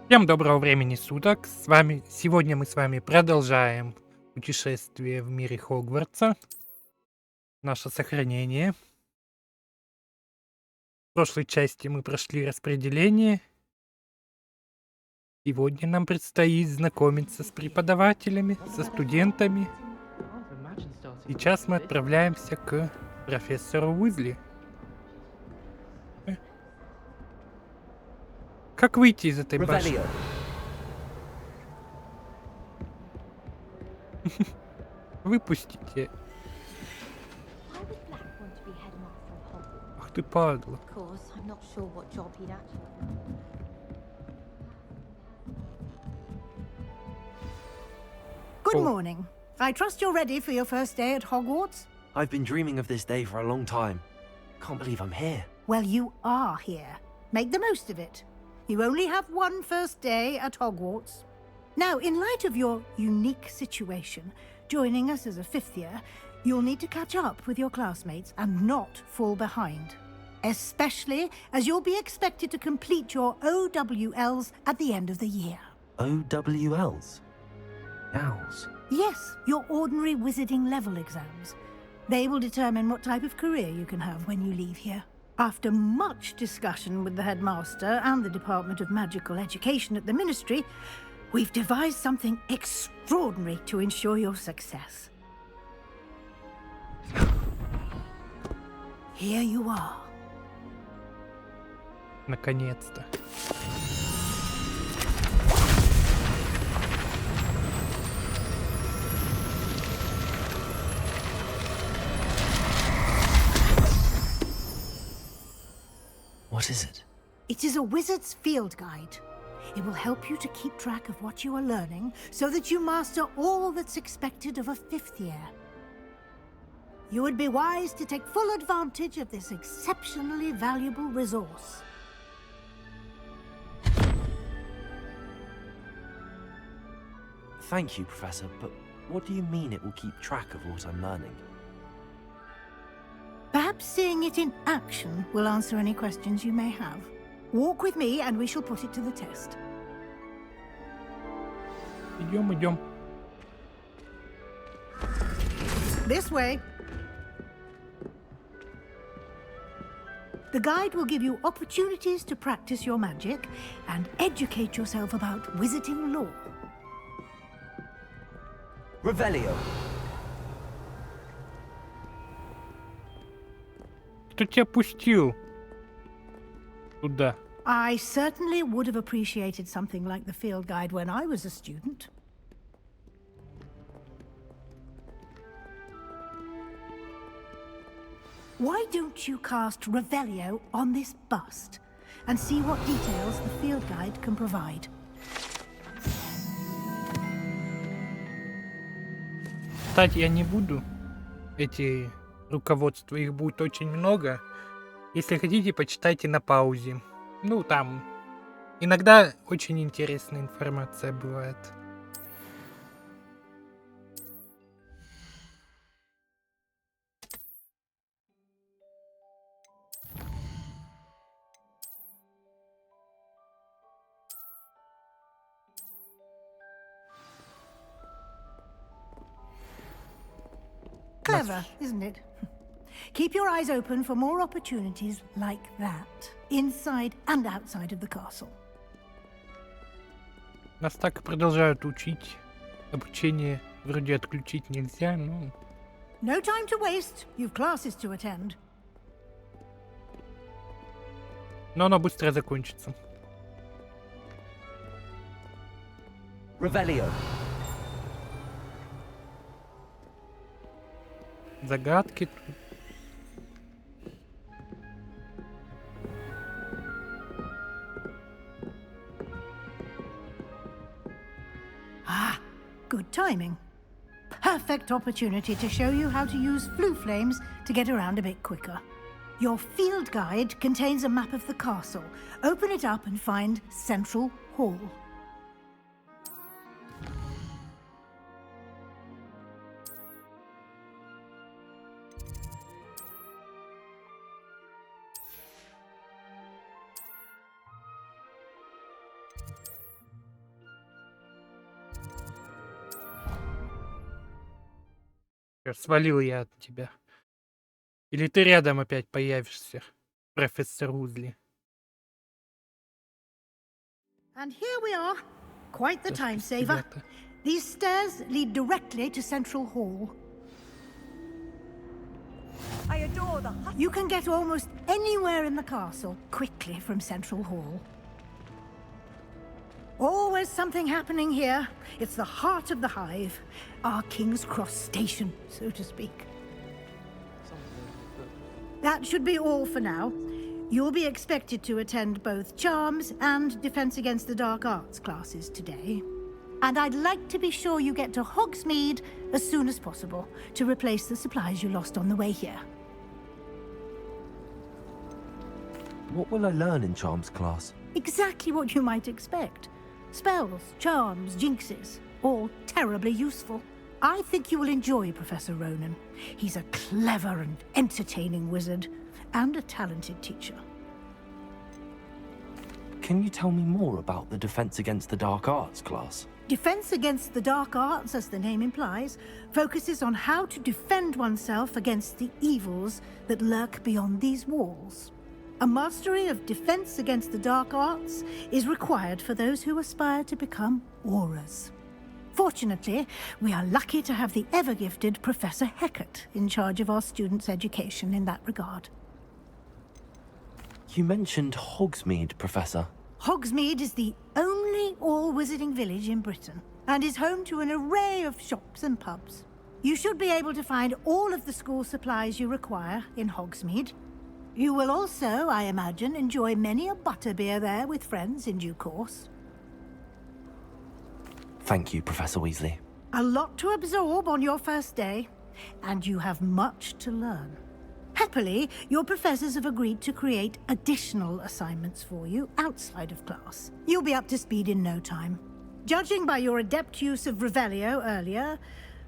Всем доброго времени суток. Сегодня мы с вами продолжаем путешествие в мире Хогвартса. Наше сохранение. В прошлой части мы прошли распределение. Сегодня нам предстоит знакомиться с преподавателями, со студентами. Сейчас мы отправляемся к профессору Уизли. Как выйти из этой башни? Выпустите. Ах ты падла. Good morning. I trust you're ready for your first day at Hogwarts? I've been dreaming of this day for a long time. Can't believe I'm here. Well, you are here. Make the most of it. You only have one first day at Hogwarts. Now, in light of your unique situation, joining us as a fifth year, you'll need to catch up with your classmates and not fall behind. Especially as you'll be expected to complete your OWLs at the end of the year. OWLs? Owls? Yes, your ordinary wizarding level exams. They will determine what type of career you can have when you leave here. After much discussion with the headmaster and the Department of Magical Education at the Ministry, we've devised something extraordinary to ensure your success. Here you are. Наконец-то. What is it? It is a wizard's field guide. It will help you to keep track of what you are learning so that you master all that's expected of a fifth year. You would be wise to take full advantage of this exceptionally valuable resource. Thank you, Professor, but what do you mean it will keep track of what I'm learning? Perhaps seeing it in action will answer any questions you may have. Walk with me and we shall put it to the test. Идем. This way. The guide will give you opportunities to practice your magic and educate yourself about wizarding lore. Revelio. Кто тебя пустил туда? I certainly would have appreciated something like the field guide when I was a student. Why don't you cast Revelio on this bust and see what details the field guide can provide? Кстати, я не буду. Эти руководства, их будет очень много. Если хотите, почитайте на паузе. Ну, там иногда очень интересная информация бывает. Clever, isn't it? Keep your eyes open for more opportunities like that, inside and outside of the castle. Нас так и продолжают учить. Обучение вроде отключить нельзя, но... No time to waste. You've classes to attend. Но оно быстро закончится. Revelio. Загадки тут. Ah, good timing. Perfect opportunity to show you how to use flue flames to get around a bit quicker. Your field guide contains a map of the castle. Open it up and find Central Hall. Всё, свалил я от тебя. Или ты рядом опять появишься, профессор Уизли. And here we are. Quite the Да time что ж saver. тебя-то. These stairs lead directly to Central Hall. I adore the hut. You can get almost anywhere in the castle quickly from Central Hall. Always something happening here. It's the heart of the hive. Our King's Cross station, so to speak. That should be all for now. You'll be expected to attend both Charms and Defense Against the Dark Arts classes today. And I'd like to be sure you get to Hogsmeade as soon as possible to replace the supplies you lost on the way here. What will I learn in Charms class? Exactly what you might expect. Spells, charms, jinxes, all terribly useful. I think you will enjoy Professor Ronan. He's a clever and entertaining wizard, and a talented teacher. Can you tell me more about the Defense Against the Dark Arts class? Defense Against the Dark Arts, as the name implies, focuses on how to defend oneself against the evils that lurk beyond these walls. A mastery of Defense Against the Dark Arts is required for those who aspire to become auras. Fortunately, we are lucky to have the ever-gifted Professor Hecat in charge of our students' education in that regard. You mentioned Hogsmeade, Professor. Hogsmeade is the only all-wizarding village in Britain and is home to an array of shops and pubs. You should be able to find all of the school supplies you require in Hogsmeade. You will also, I imagine, enjoy many a butterbeer there with friends in due course. Thank you, Professor Weasley. A lot to absorb on your first day, and you have much to learn. Happily, your professors have agreed to create additional assignments for you outside of class. You'll be up to speed in no time. Judging by your adept use of Revelio earlier,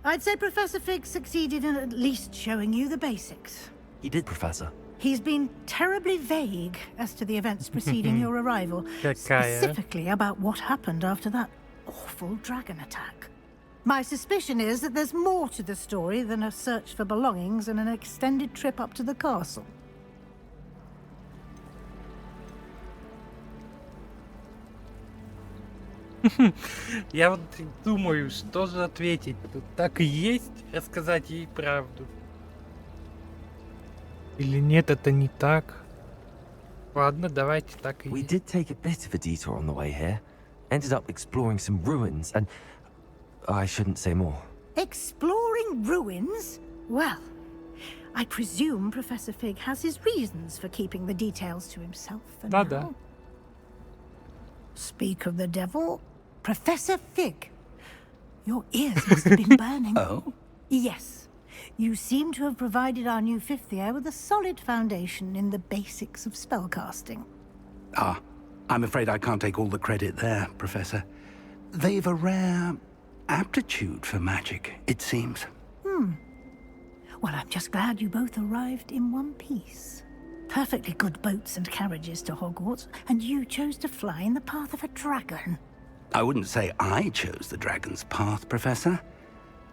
I'd say Professor Fig succeeded in at least showing you the basics. He did, Professor. He's been terribly vague as to the events preceding your arrival, Какая? specifically about what happened after that awful dragon attack. My suspicion is that there's more to the story than a search for belongings and an extended trip up to the castle. Я вот думаю, что же ответить. Тут так и есть, рассказать ей правду. Или нет, это не так. Ладно, давайте так и We есть. did take a bit of a detour on the way here. Ended up exploring some ruins and... I shouldn't say more. Exploring ruins? Well, I presume Professor Fig has his reasons for keeping the details to himself for Да-да. now. Speak of the devil, Professor Fig. Your ears must have been burning. Oh? Yes. You seem to have provided our new fifth year with a solid foundation in the basics of spellcasting. Ah, I'm afraid I can't take all the credit there, Professor. They've a rare aptitude for magic, it seems. Well, I'm just glad you both arrived in one piece. Perfectly good boats and carriages to Hogwarts, and you chose to fly in the path of a dragon. I wouldn't say I chose the dragon's path, Professor.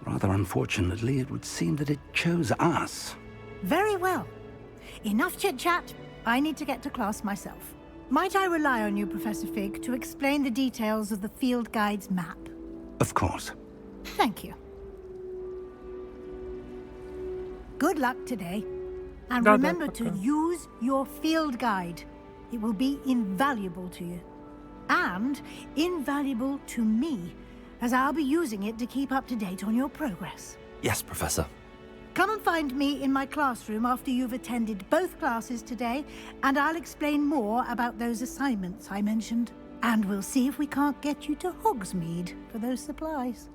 Rather unfortunately, it would seem that it chose us. Very well. Enough chit-chat. I need to get to class myself. Might I rely on you, Professor Fig, to explain the details of the field guide's map? Of course. Thank you. Good luck today. And Да-да, remember to пока. use your field guide. It will be invaluable to you. And invaluable to me, as I'll be using it to keep up to date on your progress. Yes, Professor. Come and find me in my classroom after you've attended both classes today, and I'll explain more about those assignments I mentioned. And we'll see if we can't get you to Hogsmeade for those supplies.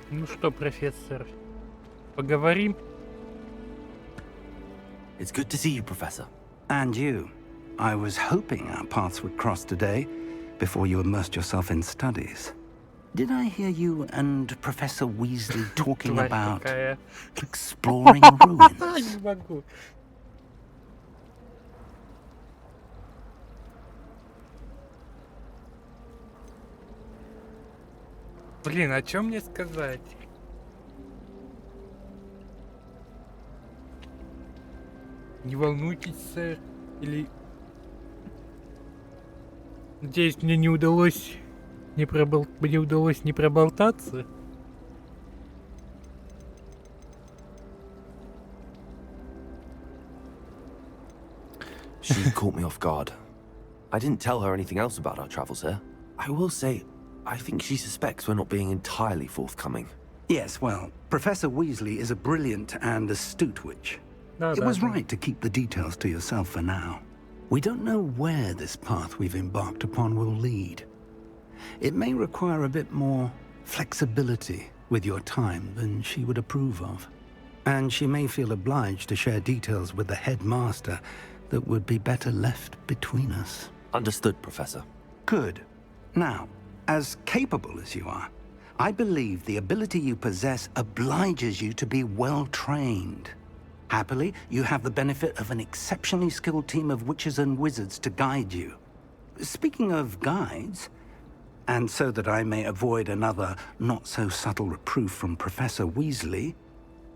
Ну что, профессор, поговорим? It's good to see you, Professor. And you. I was hoping our paths would cross today, before you immersed yourself in studies. Did I hear you and Professor Weasley talking Тварь about какая. exploring ruins? Не могу. Блин, а чё мне сказать? Не волнуйтесь, сэр. Или... Надеюсь, мне не удалось не проболтаться. She caught me off guard. I didn't tell her anything else about our travels here. I will say, I think she suspects we're not being entirely forthcoming. Yes, well, Professor Weasley is a brilliant and astute witch. It was right to keep the details to yourself for now. We don't know where this path we've embarked upon will lead. It may require a bit more flexibility with your time than she would approve of. And she may feel obliged to share details with the headmaster that would be better left between us. Understood, Professor. Good. Now, as capable as you are, I believe the ability you possess obliges you to be well trained. Happily, you have the benefit of an exceptionally skilled team of witches and wizards to guide you. Speaking of guides, and so that I may avoid another not-so-subtle reproof from Professor Weasley,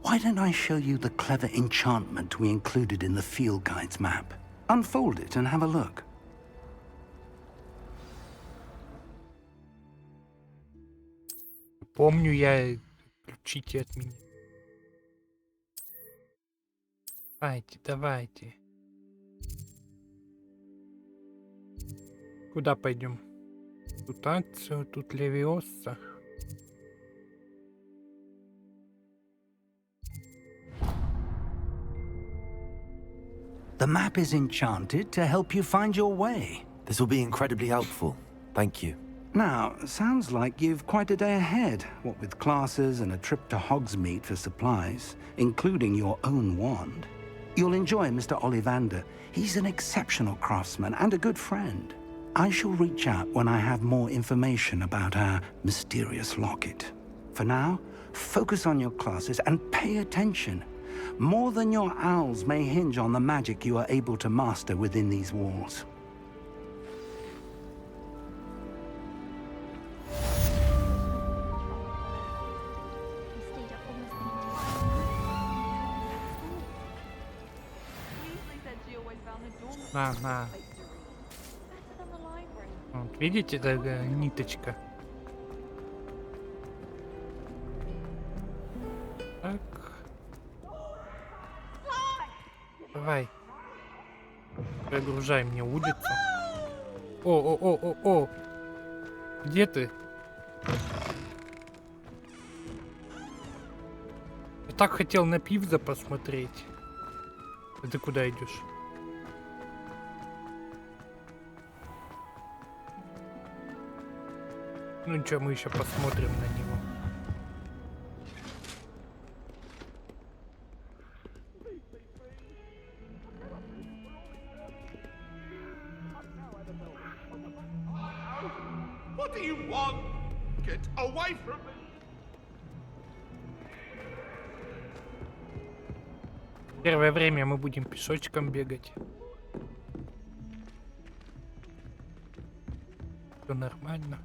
why don't I show you the clever enchantment we included in the field guide's map? Unfold it and have a look. Помню я, ключите от меня. Давайте, давайте. Куда пойдем? Тут акцию, тут левиоса. The map is enchanted to help you find your way. This will be incredibly helpful. Thank you. Now, sounds like you've quite a day ahead, what with classes and a trip to Hogsmeade for supplies, including your own wand. You'll enjoy Mr. Ollivander. He's an exceptional craftsman and a good friend. I shall reach out when I have more information about our mysterious locket. For now, focus on your classes and pay attention. More than your owls may hinge on the magic you are able to master within these walls. На. Вот, видите, такая ниточка. Так. Давай. Прогружай мне улицу. О. Где ты? Я так хотел на Пивза посмотреть. А ты куда идешь? Ну ничего, мы еще посмотрим на него. What do you want? Get away from me! Первое время мы будем пешочком бегать. Все нормально.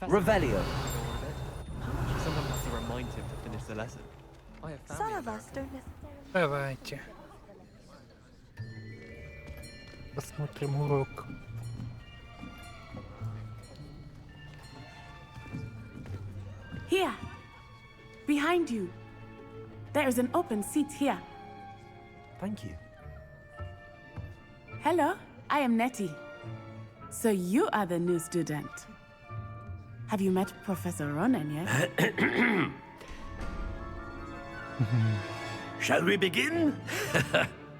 Revelio. Someone has to remind him to finish the lesson. Some of us don't necessarily. Давайте. Посмотрим урок. Here, behind you. There is an open seat here. Thank you. Hello, I am Nettie. So you are the new student. Have you met Professor Ronan yet? Shall we begin?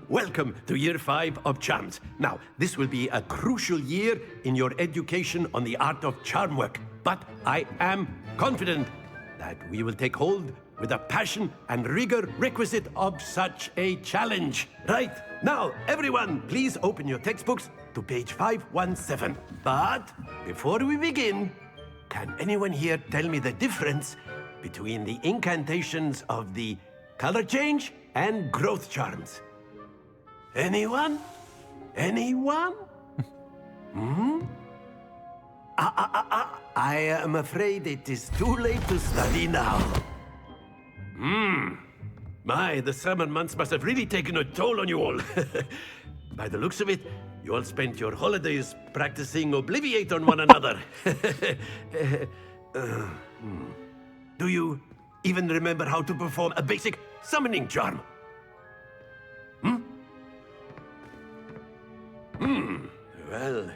Welcome to Year 5 of Charms. Now, this will be a crucial year in your education on the art of charm work. But I am confident that we will take hold with the passion and rigor requisite of such a challenge. Right, now, everyone, please open your textbooks to page 517. But before we begin, can anyone here tell me the difference between the incantations of the color change and growth charms? Anyone? Anyone? I am afraid it is too late to study now. My, the summer months must have really taken a toll on you all. By the looks of it, you all spent your holidays practicing Obliviate on one another. Do you even remember how to perform a basic summoning charm? Well,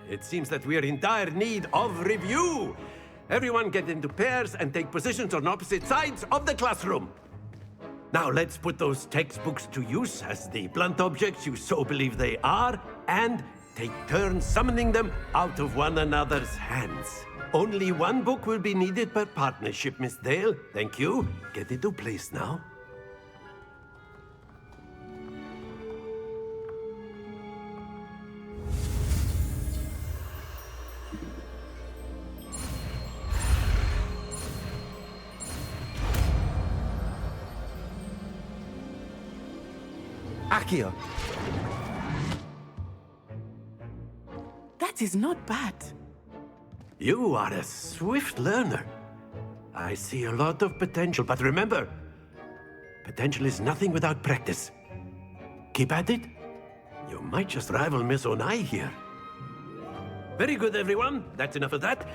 it seems that we are in dire need of review. Everyone get into pairs and take positions on opposite sides of the classroom. Now let's put those textbooks to use as the blunt objects you so believe they are, and take turns summoning them out of one another's hands. Only one book will be needed per partnership, Miss Dale. Thank you. Get into place now. Accio! That is not bad. You are a swift learner. I see a lot of potential, but remember, potential is nothing without practice. Keep at it. You might just rival Miss Onai here. Very good, everyone. That's enough of that.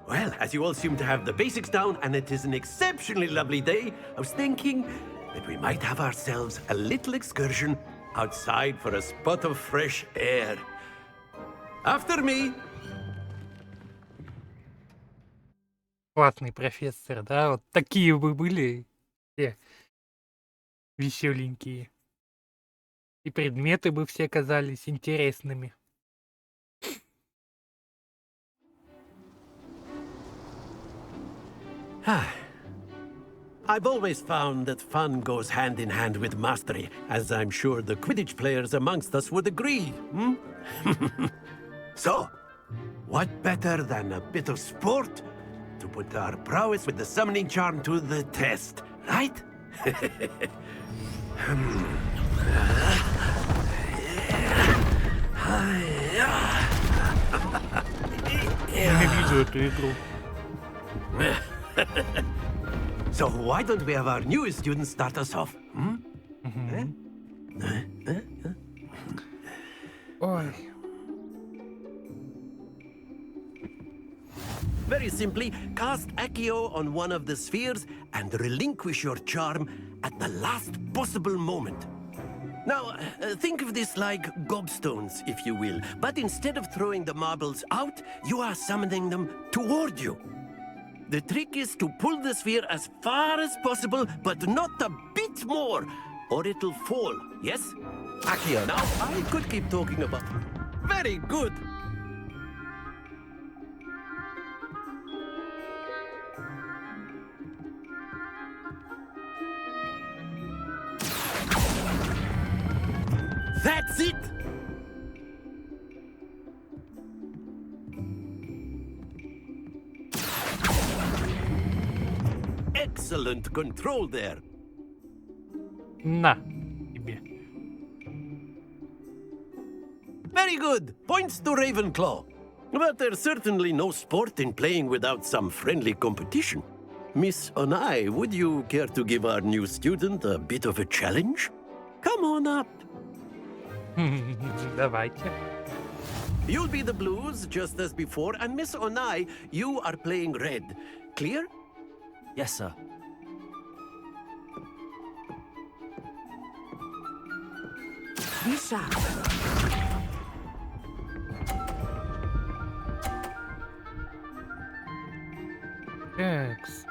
Well, as you all seem to have the basics down, and it is an exceptionally lovely day, I was thinking that we might have ourselves a little excursion outside for a spot of fresh air. After me! Классный профессор, да? Вот такие бы были все веселенькие. И предметы бы все казались интересными. I've always found that fun goes hand in hand with mastery, as I'm sure the Quidditch players amongst us would agree. So, what better than a bit of sport to put our prowess with the summoning charm to the test, right? Ненавижу эту игру. So why don't we have our newest student start us off? Ой. Very simply, cast Accio on one of the spheres and relinquish your charm at the last possible moment. Now, think of this like gobstones, if you will, but instead of throwing the marbles out, you are summoning them toward you. The trick is to pull the sphere as far as possible, but not a bit more, or it'll fall, yes? Accio, now I could keep talking about... Very good! That's it! Excellent control there. На тебе. Very good. Points to Ravenclaw. But there's certainly no sport in playing without some friendly competition. Miss Onai, would you care to give our new student a bit of a challenge? Come on up. Давайте. You'll be the blues, just as before, and Miss Onai, you are playing red. Clear? Yes, sir. Be sharp. Экс.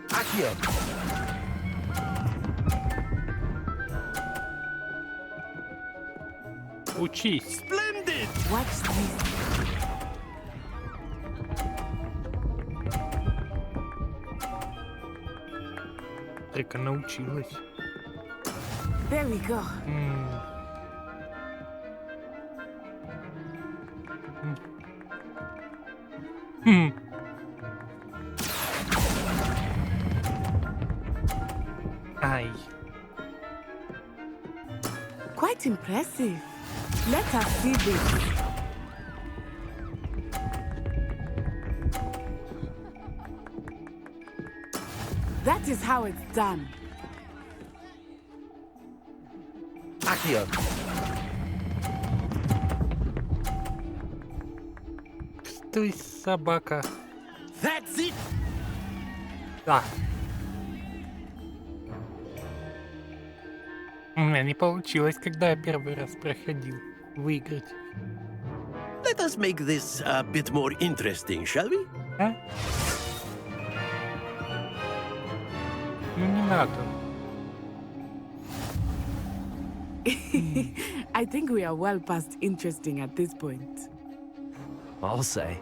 Accio! Учись. Splendid! Watch this. Только научилась. There we go. Ай. quite impressive. Let us see this. That is how it's done. Accio. Стой, собака. That's it! Да. У меня не получилось, когда я первый раз проходил, выиграть. Let us make this a bit more interesting, shall we? А? Ну не надо. I think we are well past interesting at this point. I'll say.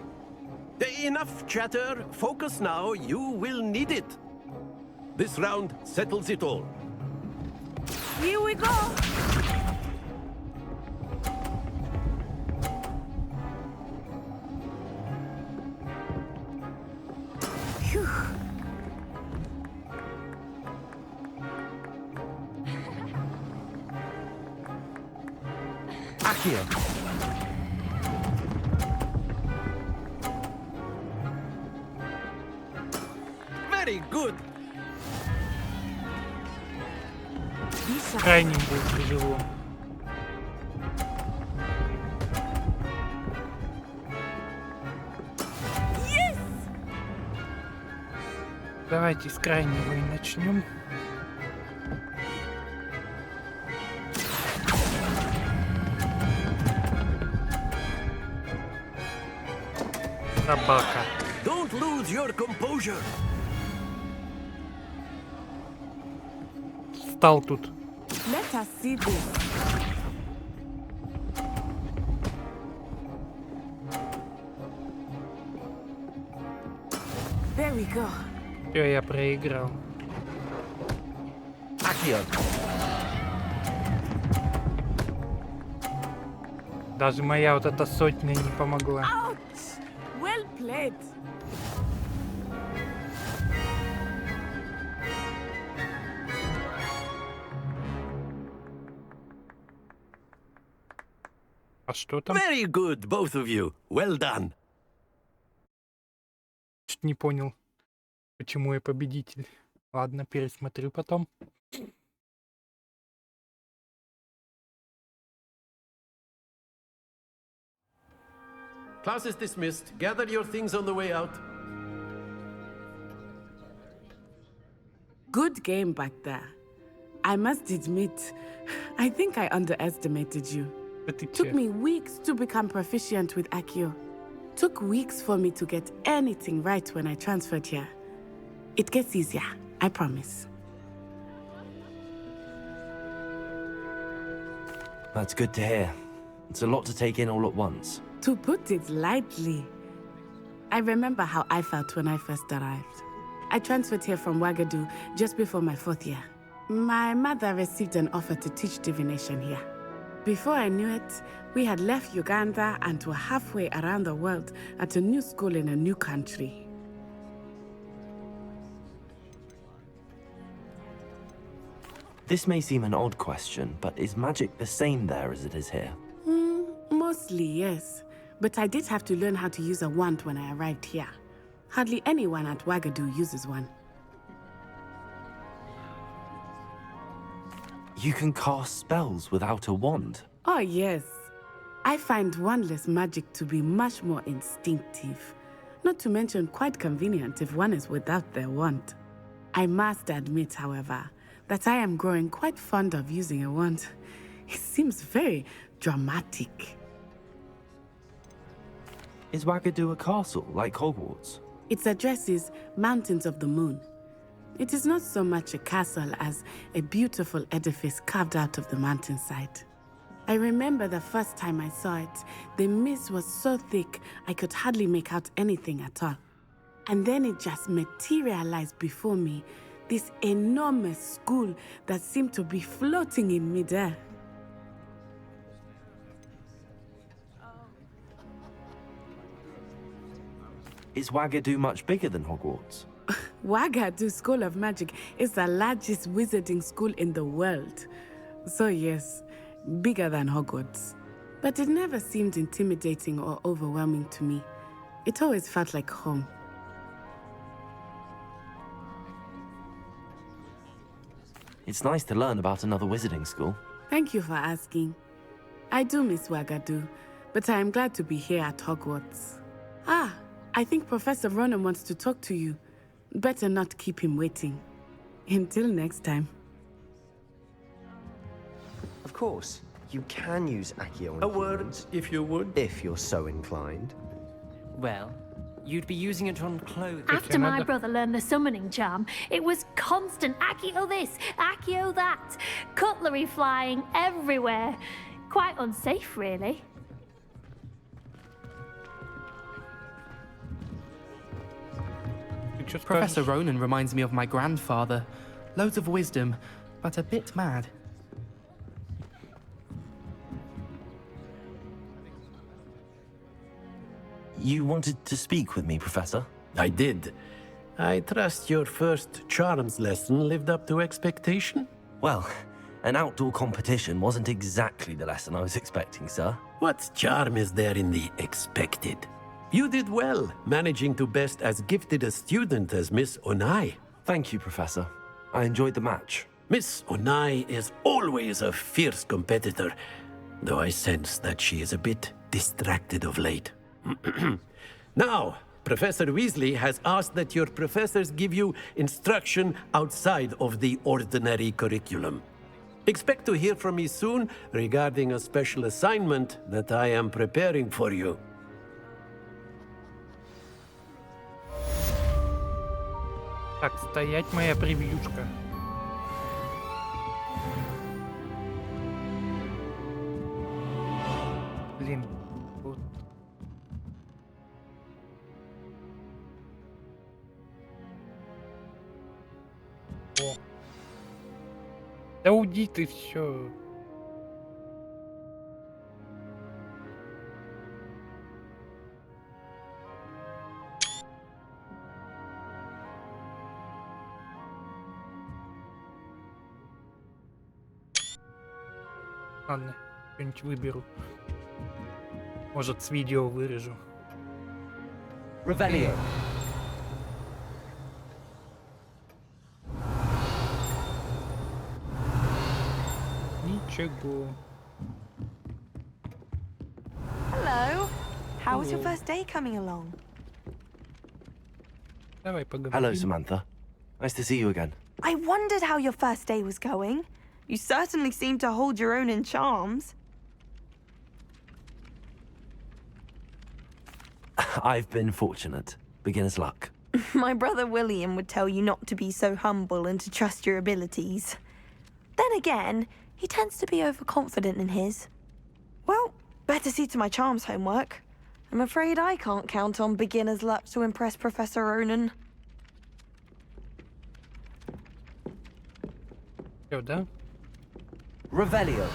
Enough chatter. Focus now. You will need it. This round settles it all. Here we go! Phew. Accio. Very good. Крайним будет тяжело. Yes! Давайте с крайнего и начнем. Собака. Don't lose your composure. Стал тут. Let us see this. There we go. Все, я проиграл. Accio. Даже моя вот эта сотня не помогла. Ouch! Well played. А что там? Very good, both of you. Well done. Чуть не понял, почему я победитель. Ладно, пересмотрю потом. Class is dismissed. Gather your things on the way out. Good game back there. I must admit, I think I underestimated you. Да ты Took че? me weeks to become proficient with Accio. Took weeks for me to get anything right when I transferred here. It gets easier, I promise. That's good to hear. It's a lot to take in all at once. To put it lightly, I remember how I felt when I first arrived. I transferred here from Wagadu just before my 4th year. My mother received an offer to teach divination here. Before I knew it, we had left Uganda and were halfway around the world at a new school in a new country. This may seem an odd question, but is magic the same there as it is here? Mostly, yes. But I did have to learn how to use a wand when I arrived here. Hardly anyone at Wagadu uses one. You can cast spells without a wand. Oh, yes. I find wandless magic to be much more instinctive. Not to mention quite convenient if one is without their wand. I must admit, however, that I am growing quite fond of using a wand. It seems very dramatic. Is Wagadu a castle like Hogwarts? Its address is Mountains of the Moon. It is not so much a castle as a beautiful edifice carved out of the mountainside. I remember the first time I saw it, the mist was so thick I could hardly make out anything at all. And then it just materialized before me, this enormous school that seemed to be floating in midair. Is Wagadu much bigger than Hogwarts? Wagadu School of Magic is the largest wizarding school in the world. So yes, bigger than Hogwarts. But it never seemed intimidating or overwhelming to me. It always felt like home. It's nice to learn about another wizarding school. Thank you for asking. I do miss Wagadu, but I am glad to be here at Hogwarts. Ah, I think Professor Ronan wants to talk to you. Better not keep him waiting. Until next time. Of course, you can use Accio on A word, humans, if you would. if you're so inclined. Well, you'd be using it on clothes. After my another- brother learned the summoning charm, it was constant Accio this, Accio that. Cutlery flying everywhere. Quite unsafe, really. Ты чё Professor скажешь? Ronan reminds me of my grandfather. Loads of wisdom, but a bit mad. You wanted to speak with me, Professor? I did. I trust your first charms lesson lived up to expectation? Well, an outdoor competition wasn't exactly the lesson I was expecting, sir. What charm is there in the expected? You did well, managing to best as gifted a student as Miss Onai. Thank you, Professor. I enjoyed the match. Miss Onai is always a fierce competitor, though I sense that she is a bit distracted of late. Now, Professor Weasley has asked that your professors give you instruction outside of the ordinary curriculum. Expect to hear from me soon regarding a special assignment that I am preparing for you. Так, стоять моя превьюшка. Блин, вот. О. Да уйди ты, все. Ладно, что-нибудь выберу. Может, с видео вырежу. Revelio. Ничего. Hello. How was your first day coming along? Давай поговорим. Hello, Samantha. Nice to see you again. I wondered how your first day was going. You certainly seem to hold your own in charms. I've been fortunate. Beginner's luck. My brother William would tell you not to be so humble and to trust your abilities. Then again, he tends to be overconfident in his. Well, better see to my charms homework. I'm afraid I can't count on beginner's luck to impress Professor Ronan. Всё, да? Revelio.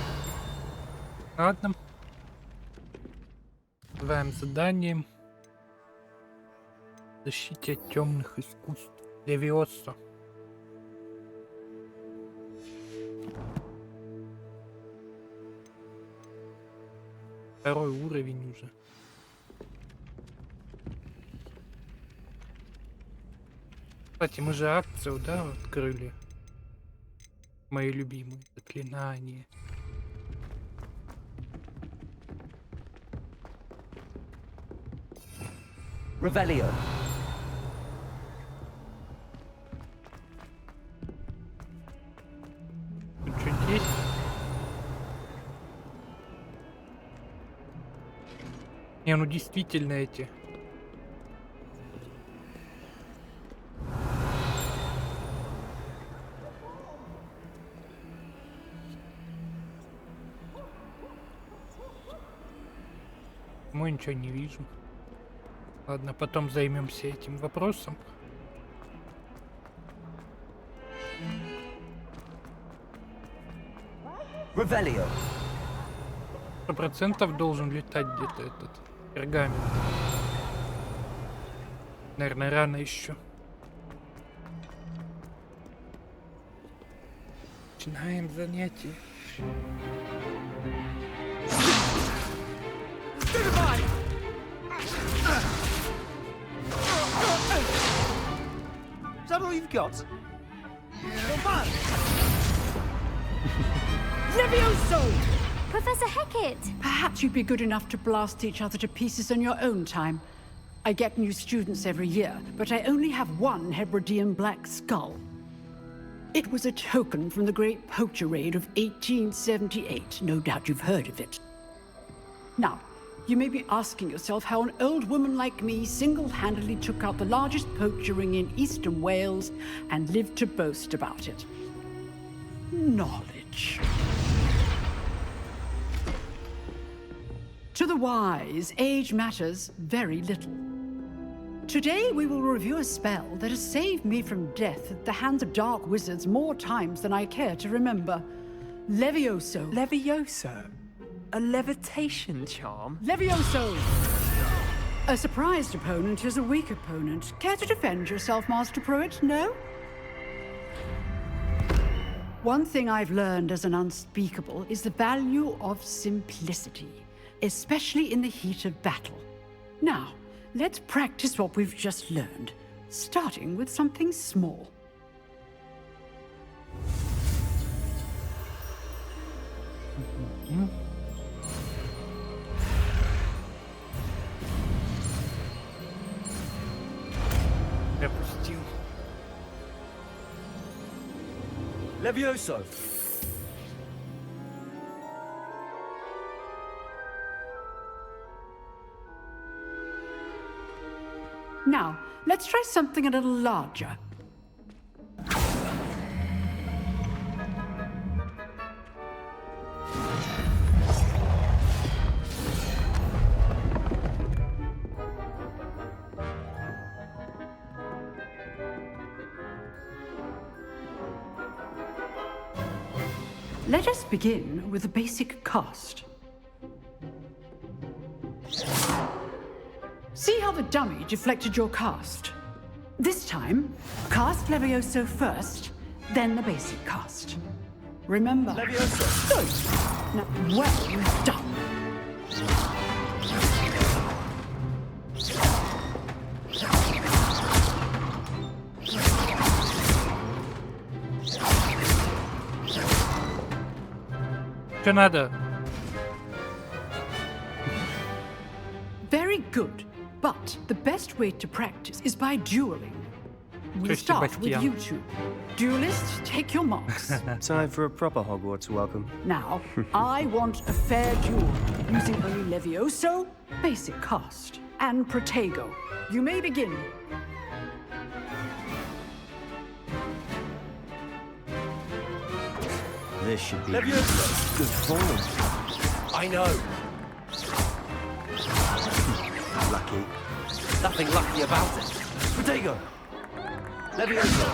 Ладно. Называем заданием. Защите от темных искусств. Левиоса. Второй уровень уже. Кстати, мы же акцию, да, открыли. Мои любимые заклинания. Revelio. Тут что-нибудь есть? Не, ну действительно эти. Мы ничего не вижу. Ладно, потом займемся этим вопросом. Revelio. 100% должен летать где-то этот пергамент. Наверное, рано еще. Начинаем занятие. that all you've got? Come on! Levioso! Professor Hecat! Perhaps you'd be good enough to blast each other to pieces in your own time. I get new students every year, but I only have one Hebridean black skull. It was a token from the Great Poacher Raid of 1878. No doubt you've heard of it. Now, you may be asking yourself how an old woman like me single-handedly took out the largest poacher ring in eastern Wales and lived to boast about it. Knowledge. To the wise, age matters very little. Today we will review a spell that has saved me from death at the hands of dark wizards more times than I care to remember. Levioso. Levioso? A levitation charm? Levioso! A surprised opponent is a weak opponent. Care to defend yourself, Master Pruitt? No? One thing I've learned as an unspeakable is the value of simplicity, especially in the heat of battle. Now, let's practice what we've just learned, starting with something small. Пропустил. Levioso! Now, let's try something a little larger. Let us begin with a basic cast. See how the dummy deflected your cast? This time, cast Levioso first, then the basic cast. Remember? Levioso! Good. Now, well done. Что надо? Very good. But the best way to practice is by dueling. We'll start with you two. Duelists, take your marks. Time for a proper Hogwarts welcome. Now, I want a fair duel, using only Levioso, basic cast, and Protego. You may begin. This should be Levioso! good form. I know. Lucky. Nothing lucky about it. Protego! Levioso!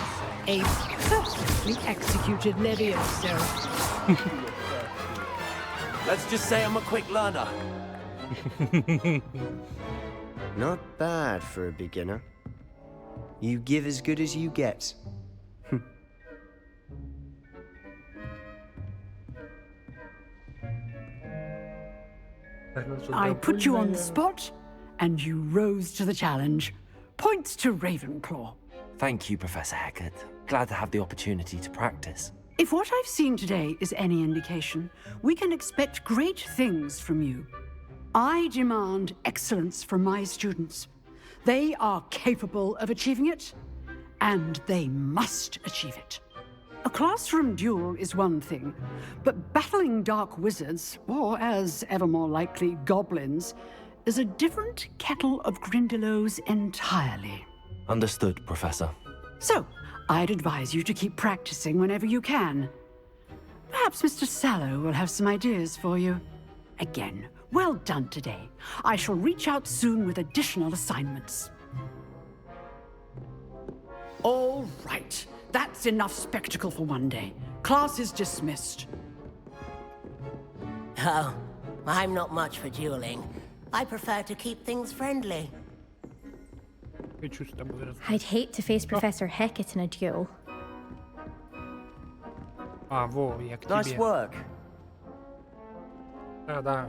A perfectly executed Levioso. Let's just say I'm a quick learner. Not bad for a beginner. You give as good as you get. I put you on the spot, and you rose to the challenge. Points to Ravenclaw. Thank you, Professor Hecat. Glad to have the opportunity to practice. If what I've seen today is any indication, we can expect great things from you. I demand excellence from my students. They are capable of achieving it, and they must achieve it. A classroom duel is one thing, but battling dark wizards, or as ever more likely, goblins, is a different kettle of Grindylows entirely. Understood, Professor. So, I'd advise you to keep practicing whenever you can. Perhaps Mr. Sallow will have some ideas for you. Again, well done today. I shall reach out soon with additional assignments. All right. That's enough spectacle for one day. Class is dismissed. Oh, I'm not much for dueling. I prefer to keep things friendly. I'd hate to face Professor Hecat in a duel. Во, я к тебе. Nice work. Да.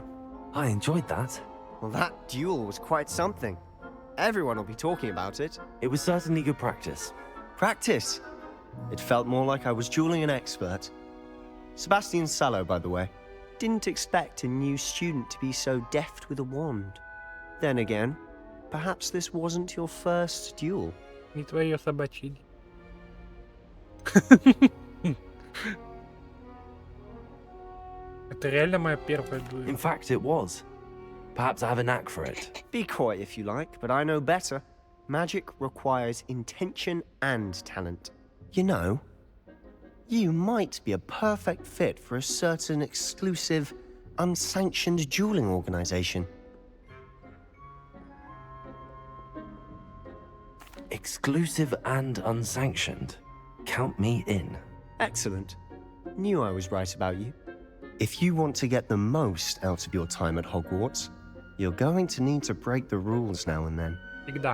I enjoyed that. Well, that duel was quite something. Everyone will be talking about it. It was certainly good practice. Practice. It felt more like I was dueling an expert. Sebastian Sallow, by the way. Didn't expect a new student to be so deft with a wand. Then again, perhaps this wasn't your first duel. Не твое собачье. Это реально моя первая дуэль. In fact, it was. Perhaps I have a knack for it. Be coy if you like, but I know better. Magic requires intention and talent. You know, you might be a perfect fit for a certain exclusive, unsanctioned dueling organization. Exclusive and unsanctioned. Count me in. Excellent. Knew I was right about you. If you want to get the most out of your time at Hogwarts, you're going to need to break the rules now and then.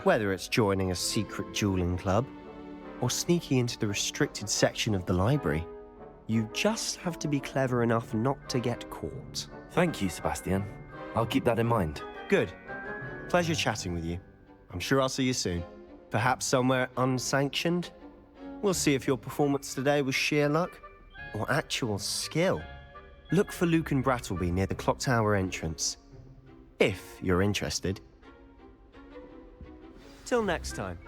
Whether it's joining a secret dueling club or sneaking into the restricted section of the library, you just have to be clever enough not to get caught. Thank you, Sebastian. I'll keep that in mind. Good. Pleasure chatting with you. I'm sure I'll see you soon. Perhaps somewhere unsanctioned? We'll see if your performance today was sheer luck or actual skill. Look for Luke and Brattleby near the clock tower entrance, if you're interested. Till next time.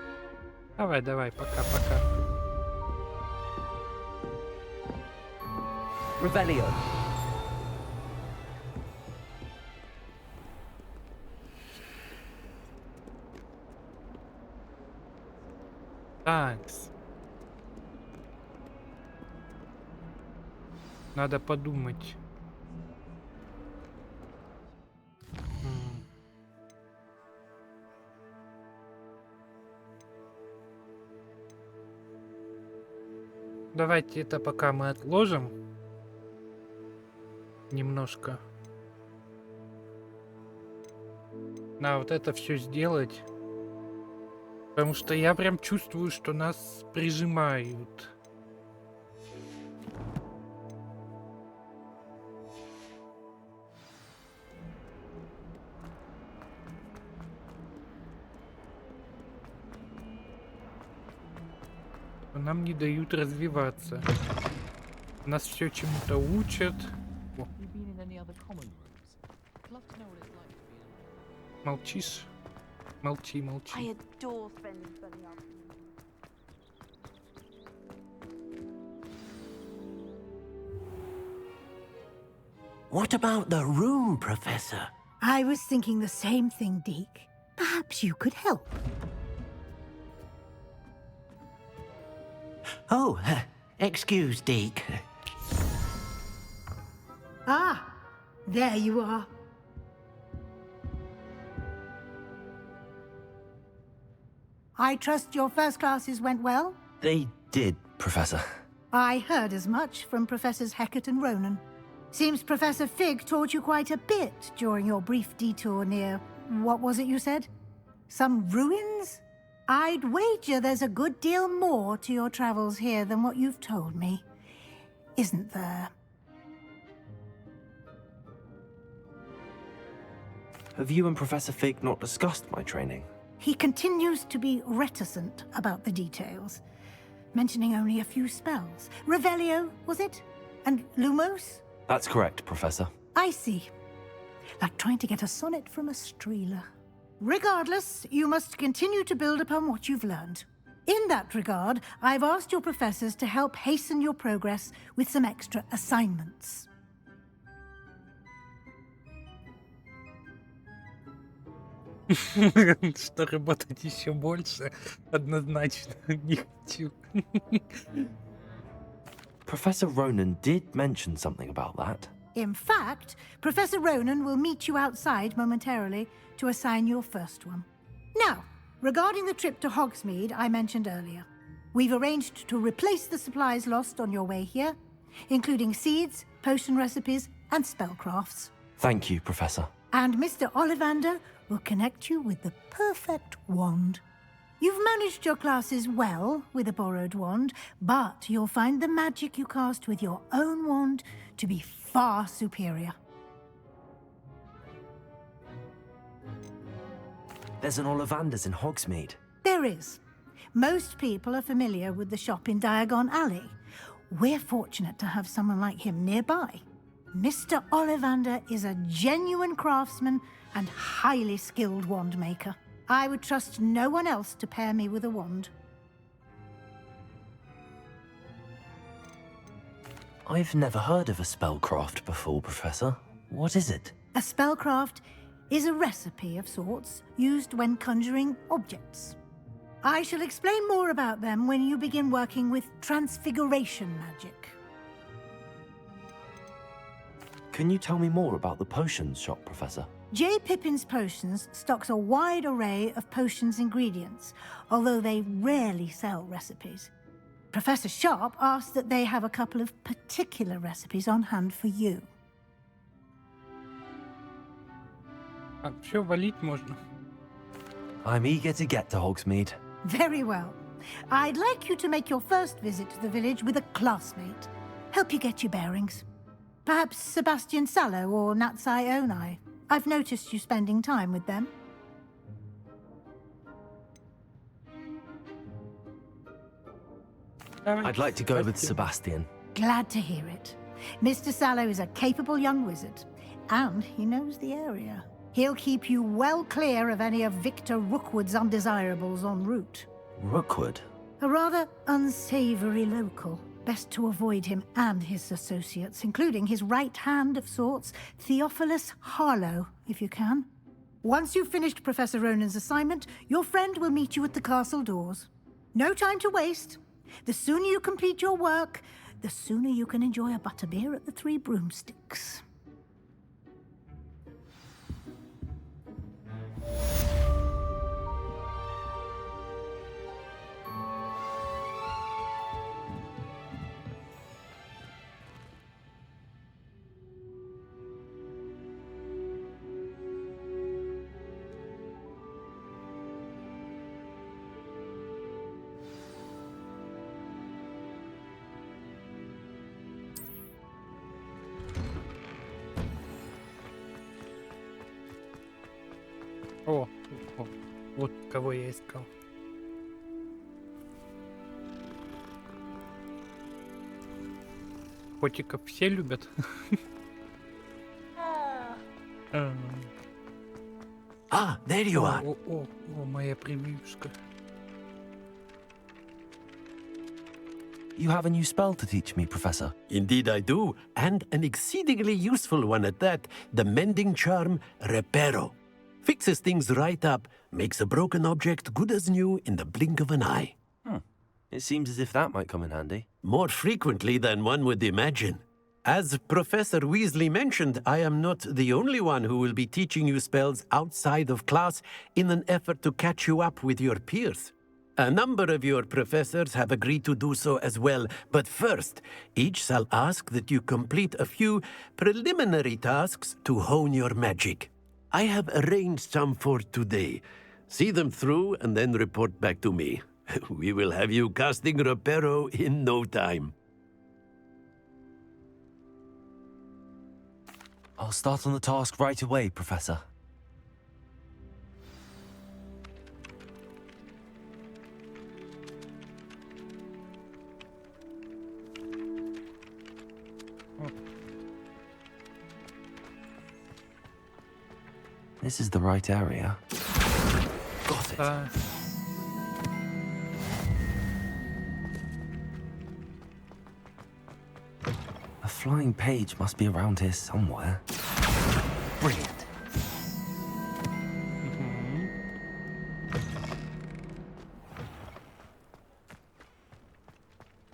Давай, пока-пока. Revelio. Такс. Надо подумать. Давайте это пока мы отложим. Немножко. На вот это все сделать. Потому что я прям чувствую, что нас прижимают. Нам не дают развиваться. Нас все чему-то учат. О. Молчишь? Молчи. I adore spending sunny afternoons. What about the room, Professor? I was thinking the same thing, Deke. Perhaps you could help. Oh, excuse, Deke. Ah, there you are. I trust your first classes went well? They did, Professor. I heard as much from Professors Hecat and Ronan. Seems Professor Fig taught you quite a bit during your brief detour near... what was it you said? Some ruins? I'd wager there's a good deal more to your travels here than what you've told me. Isn't there? Have you and Professor Fig not discussed my training? He continues to be reticent about the details, mentioning only a few spells. Revelio, was it? And Lumos? That's correct, Professor. I see. Like trying to get a sonnet from a streeler. Regardless, you must continue to build upon what you've learned. In that regard, I've asked your professors to help hasten your progress with some extra assignments. Что работать еще больше, однозначно не хочу. Professor Ronan did mention something about that. In fact, Professor Ronan will meet you outside momentarily to assign your first one. Now, regarding the trip to Hogsmeade I mentioned earlier, we've arranged to replace the supplies lost on your way here, including seeds, potion recipes, and spellcrafts. Thank you, Professor. And Mr. Ollivander will connect you with the perfect wand. You've managed your classes well with a borrowed wand, but you'll find the magic you cast with your own wand to be far superior. There's an Ollivander's in Hogsmeade. There is. Most people are familiar with the shop in Diagon Alley. We're fortunate to have someone like him nearby. Mr. Ollivander is a genuine craftsman and highly skilled wand maker. I would trust no one else to pair me with a wand. I've never heard of a spellcraft before, Professor. What is it? A spellcraft is a recipe of sorts used when conjuring objects. I shall explain more about them when you begin working with transfiguration magic. Can you tell me more about the potions shop, Professor? J. Pippin's Potions stocks a wide array of potions ingredients, although they rarely sell recipes. Professor Sharp asked that they have a couple of particular recipes on hand for you. Всё валить можно. I'm eager to get to Hogsmeade. Very well. I'd like you to make your first visit to the village with a classmate. Help you get your bearings. Perhaps Sebastian Sallow or Natsai Onai. I've noticed you spending time with them. I'd like to go with Sebastian. Glad to hear it. Mr. Sallow is a capable young wizard, and he knows the area. He'll keep you well clear of any of Victor Rookwood's undesirables en route. Rookwood? A rather unsavory local. Best to avoid him and his associates, including his right hand of sorts, Theophilus Harlow, if you can. Once you've finished Professor Ronan's assignment, your friend will meet you at the castle doors. No time to waste. The sooner you complete your work, the sooner you can enjoy a butterbeer at the Three Broomsticks. О, вот кого я искал. Котиков все любят. There you are. О, моя прививушка. You have a new spell to teach me, Professor. Indeed I do, and an exceedingly useful one at that, the mending charm Reparo. Fixes things right up, makes a broken object good as new in the blink of an eye. It seems as if that might come in handy. More frequently than one would imagine. As Professor Weasley mentioned, I am not the only one who will be teaching you spells outside of class in an effort to catch you up with your peers. A number of your professors have agreed to do so as well, but first, each shall ask that you complete a few preliminary tasks to hone your magic. I have arranged some for today. See them through and then report back to me. We will have you casting Reparo in no time. I'll start on the task right away, Professor. This is the right area. Got it. A flying page must be around here somewhere. Brilliant.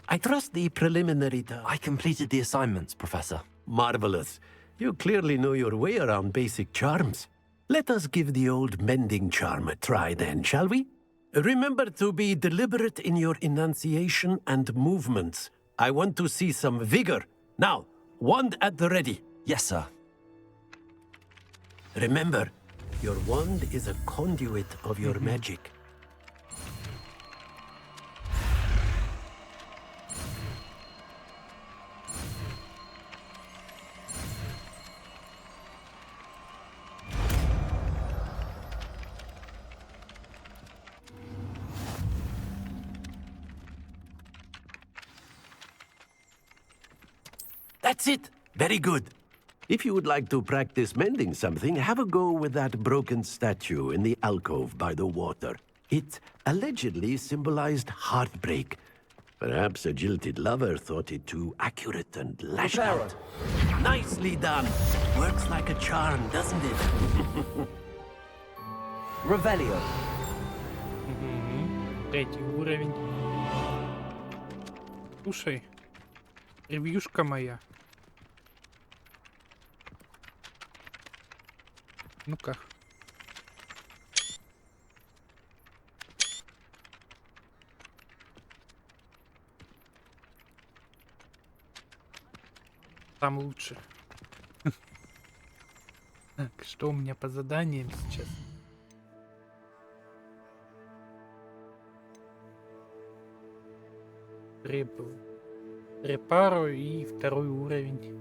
I trust the preliminary I completed the assignments, Professor. Marvelous. You clearly know your way around basic charms. Let us give the old mending charm a try then, shall we? Remember to be deliberate in your enunciation and movements. I want to see some vigor. Now, wand at the ready. Yes, sir. Remember, your wand is a conduit of your magic. That's it. Very good. If you would like to practice mending something, have a go with that broken statue in the alcove by the water. It allegedly symbolized heartbreak. Perhaps a jilted lover thought it too accurate and lashed out. Nicely done. Works like a charm, doesn't it? Revelio. Третий уровень. Слушай, ревьюшка моя. Ну-ка. Там лучше. Так, что у меня по заданиям сейчас? Репару и второй уровень.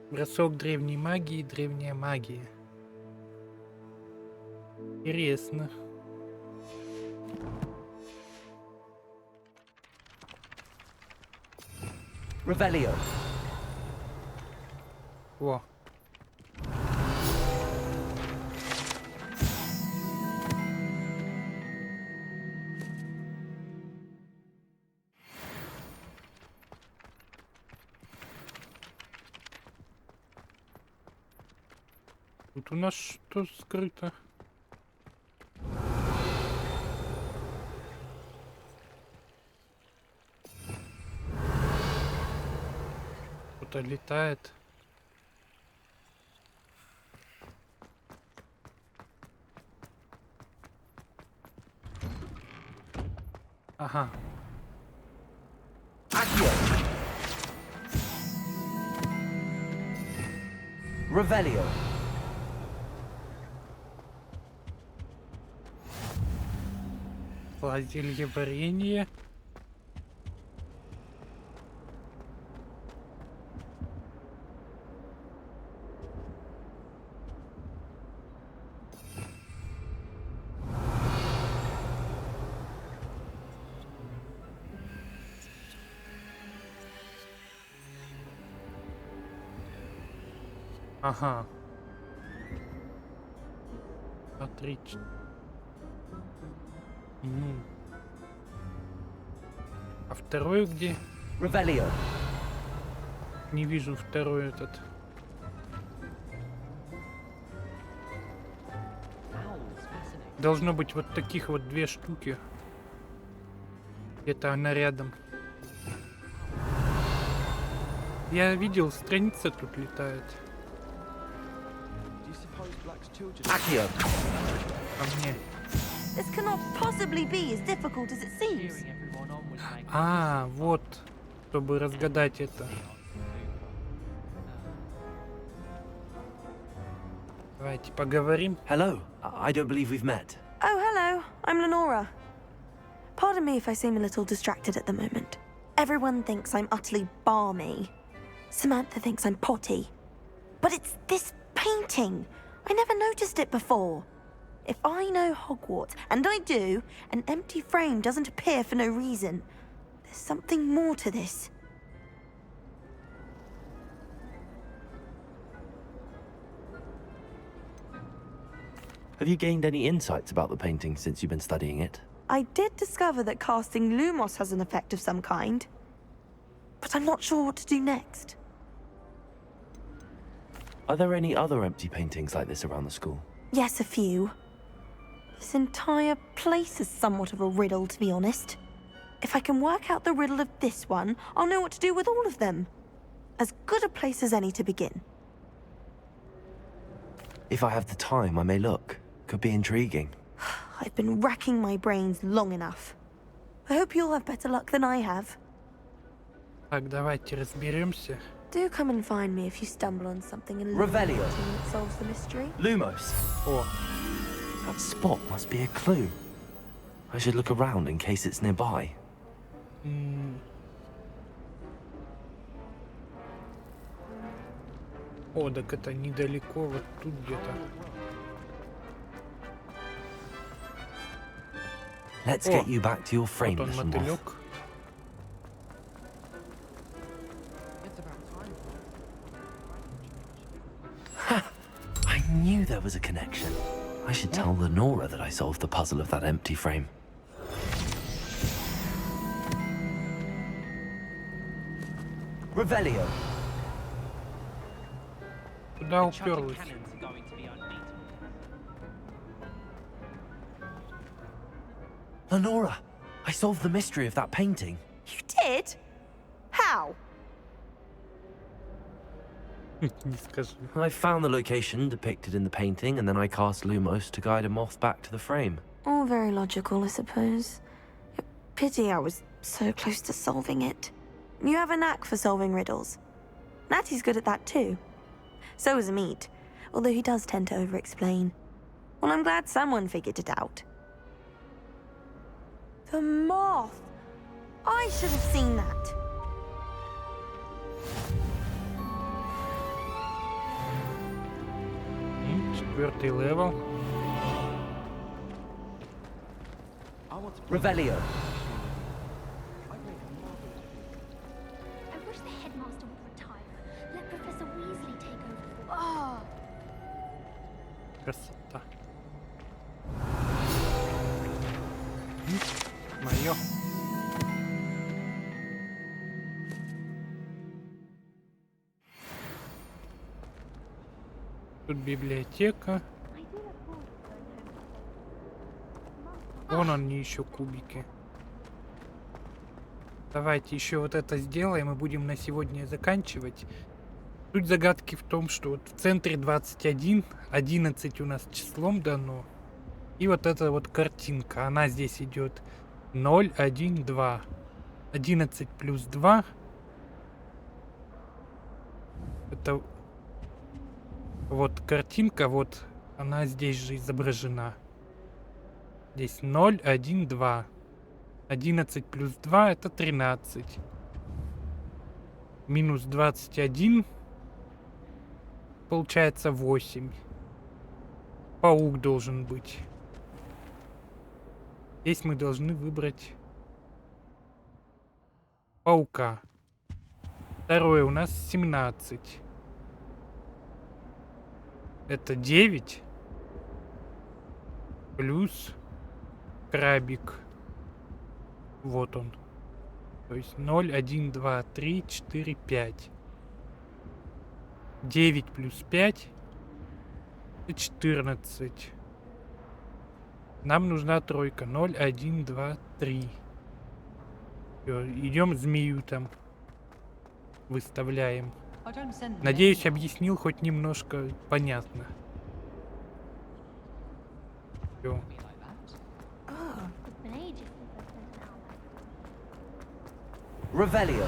Бросок древней магии, древняя магия. Интересно. Revelio. Во. Тут у нас что скрыто? Кто-то летает. Ага. Revelio. Зелье варенье. Ага. Отлично. А второй где? Revelio. Не вижу второй этот. Должно быть вот таких вот 2 штуки. Где-то она рядом. Я видел, страница тут летает. Accio. Ко мне. This cannot possibly be as difficult as it seems. А, вот, чтобы разгадать это. Давайте поговорим. Hello. I don't believe we've met. Oh, hello. I'm Lenora. Pardon me if I seem a little distracted at the moment. Everyone thinks I'm utterly balmy. Samantha thinks I'm potty. But it's this painting. I never noticed it before. If I know Hogwarts, and I do, an empty frame doesn't appear for no reason. There's something more to this. Have you gained any insights about the painting since you've been studying it? I did discover that casting Lumos has an effect of some kind. But I'm not sure what to do next. Are there any other empty paintings like this around the school? Yes, a few. This entire place is somewhat of a riddle, to be honest. If I can work out the riddle of this one, I'll know what to do with all of them. As good a place as any to begin. If I have the time, I may look. Could be intriguing. I've been racking my brains long enough. I hope you'll have better luck than I have. Так, давайте разберемся. Do come and find me if you stumble on something Revelio. that solves the mystery. Lumos. О, That spot must be a clue. I should look around in case it's nearby. О, так это недалеко, вот тут где-то. Let's О, get you back to your frame, вот он, little moth. мотылек. It's about time. knew there was a connection. I should tell Lenora that I solved the puzzle of that empty frame. Revelio. Куда уперлась? Lenora, I solved the mystery of that painting. You did? How? Не скажу. I found the location depicted in the painting, and then I cast Lumos to guide a moth back to the frame. All very logical, I suppose. Pity I was so close to solving it. You have a knack for solving riddles. Natty's good at that too. So is Amit, although he does tend to over-explain. Well, I'm glad someone figured it out. The moth! I should have seen that. Четвертый левел. Revelio. I wish the headmaster would retire. Let Professor Weasley take over. Красота. Моё. Тут библиотека. Вон они еще кубики. Давайте еще вот это сделаем и будем на сегодня заканчивать. Суть загадки в том, что вот в центре 21, 11 у нас числом дано. И вот эта вот картинка, она здесь идет 0, 1, 2. 11 плюс 2. Это вот картинка, вот она здесь же изображена. Здесь 0, 1, 2. 11 плюс 2 это 13. Минус 21 получается 8. Паук должен быть. Здесь мы должны выбрать паука. Второе у нас 17. Это 9 плюс крабик. Вот он. То есть 0, 1, 2, 3, 4, 5. 9 плюс 5 это 14. Нам нужна тройка. 0, 1, 2, 3. Всё, идем змею там выставляем. Надеюсь, объяснил хоть немножко понятно. Всё. Revelio.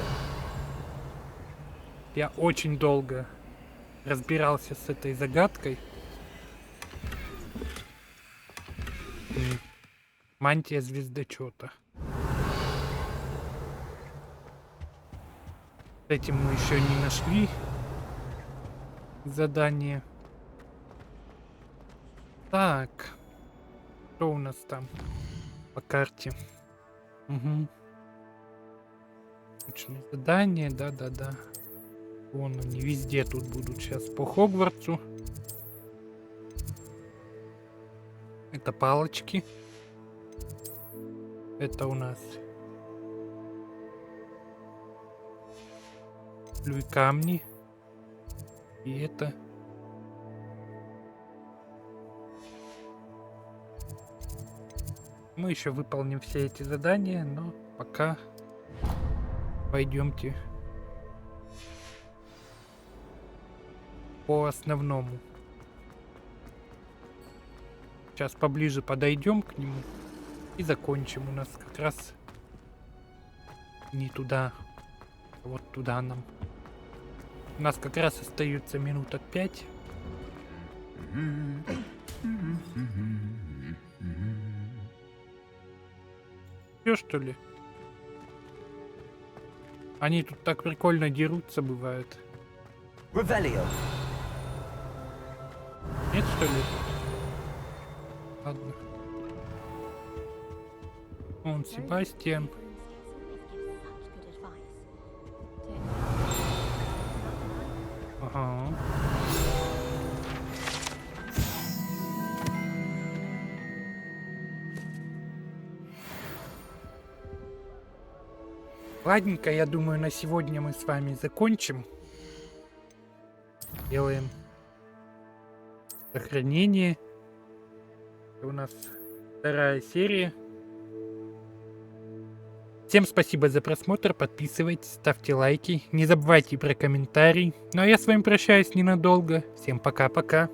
Я очень долго разбирался с этой загадкой. Мантия звездочета. С этим мы еще не нашли задание. Так. Что у нас там по карте? Угу. Точное задание, да-да-да. Вон они везде тут будут сейчас по Хогвартсу. Это палочки. Это у нас камни. И это мы еще выполним все эти задания, но пока пойдемте по основному. Сейчас поближе подойдем к нему и закончим. У нас как раз не туда, а вот туда нам. У нас как раз остается минуток 5. Все, что ли? Они тут так прикольно дерутся, бывает. Revelio. Нет, что ли? Ладно. Он Себастьян. Ага. Ладненько, я думаю, на сегодня мы с вами закончим. Делаем сохранение. Это у нас 2-я серия. Всем спасибо за просмотр, подписывайтесь, ставьте лайки, не забывайте про комментарий. Ну а я с вами прощаюсь ненадолго. Всем пока-пока.